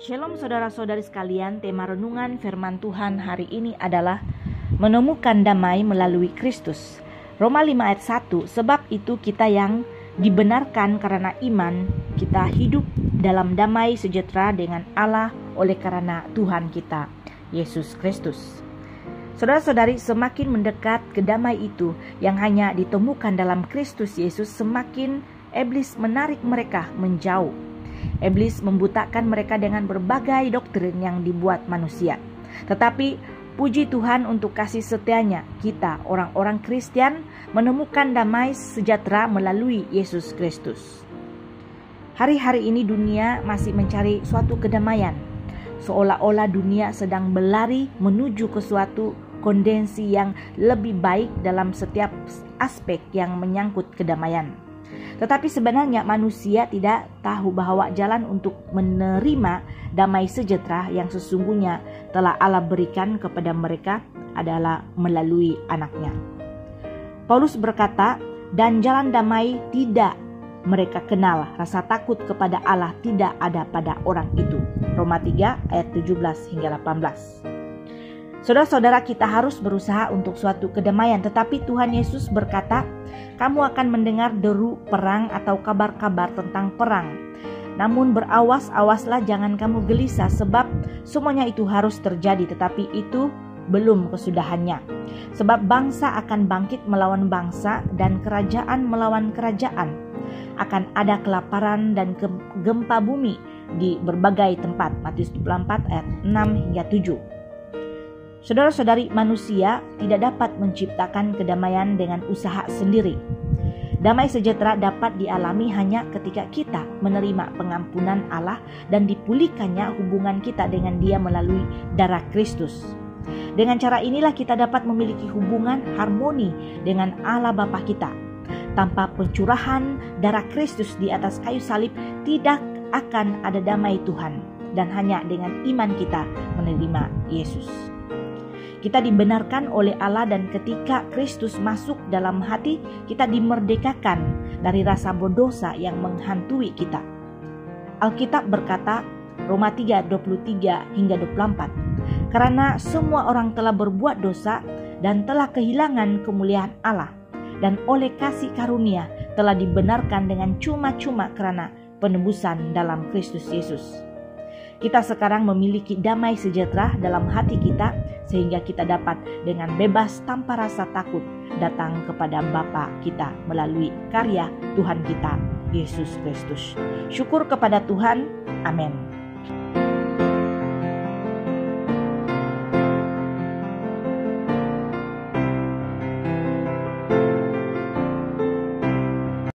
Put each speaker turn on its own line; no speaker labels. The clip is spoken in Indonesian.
Shalom saudara-saudari sekalian, tema renungan firman Tuhan hari ini adalah menemukan damai melalui Kristus. Roma 5 ayat 1, sebab itu kita yang dibenarkan karena iman, kita hidup dalam damai sejahtera dengan Allah oleh karena Tuhan kita, Yesus Kristus. Saudara-saudari, semakin mendekat ke damai itu yang hanya ditemukan dalam Kristus Yesus, semakin iblis menarik mereka menjauh. Iblis membutakan mereka dengan berbagai doktrin yang dibuat manusia. Tetapi puji Tuhan untuk kasih setianya, kita orang-orang Kristen menemukan damai sejahtera melalui Yesus Kristus. Hari-hari ini dunia masih mencari suatu kedamaian. Seolah-olah dunia sedang berlari menuju ke suatu kondisi yang lebih baik dalam setiap aspek yang menyangkut kedamaian. Tetapi sebenarnya manusia tidak tahu bahwa jalan untuk menerima damai sejahtera yang sesungguhnya telah Allah berikan kepada mereka adalah melalui anaknya. Paulus berkata, dan jalan damai tidak mereka kenal, rasa takut kepada Allah tidak ada pada orang itu. Roma 3 ayat 17 hingga 18. Saudara-saudara, kita harus berusaha untuk suatu kedamaian, tetapi Tuhan Yesus berkata, kamu akan mendengar deru perang atau kabar-kabar tentang perang. Namun berawas-awaslah, jangan kamu gelisah, sebab semuanya itu harus terjadi, tetapi itu belum kesudahannya. Sebab bangsa akan bangkit melawan bangsa dan kerajaan melawan kerajaan. Akan ada kelaparan dan gempa bumi di berbagai tempat. Matius 24 ayat 6 hingga 7. Saudara-saudari, manusia tidak dapat menciptakan kedamaian dengan usaha sendiri. Damai sejahtera dapat dialami hanya ketika kita menerima pengampunan Allah dan dipulihkannya hubungan kita dengan Dia melalui darah Kristus. Dengan cara inilah kita dapat memiliki hubungan harmoni dengan Allah Bapa kita. Tanpa pencurahan darah Kristus di atas kayu salib, tidak akan ada damai Tuhan, dan hanya dengan iman kita menerima Yesus. Kita dibenarkan oleh Allah, dan ketika Kristus masuk dalam hati, kita dimerdekakan dari rasa berdosa yang menghantui kita. Alkitab berkata, Roma 3, 23 hingga 24, karena semua orang telah berbuat dosa dan telah kehilangan kemuliaan Allah, dan oleh kasih karunia telah dibenarkan dengan cuma-cuma karena penebusan dalam Kristus Yesus. Kita sekarang memiliki damai sejahtera dalam hati kita, sehingga kita dapat dengan bebas tanpa rasa takut datang kepada Bapa kita melalui karya Tuhan kita, Yesus Kristus. Syukur kepada Tuhan. Amin.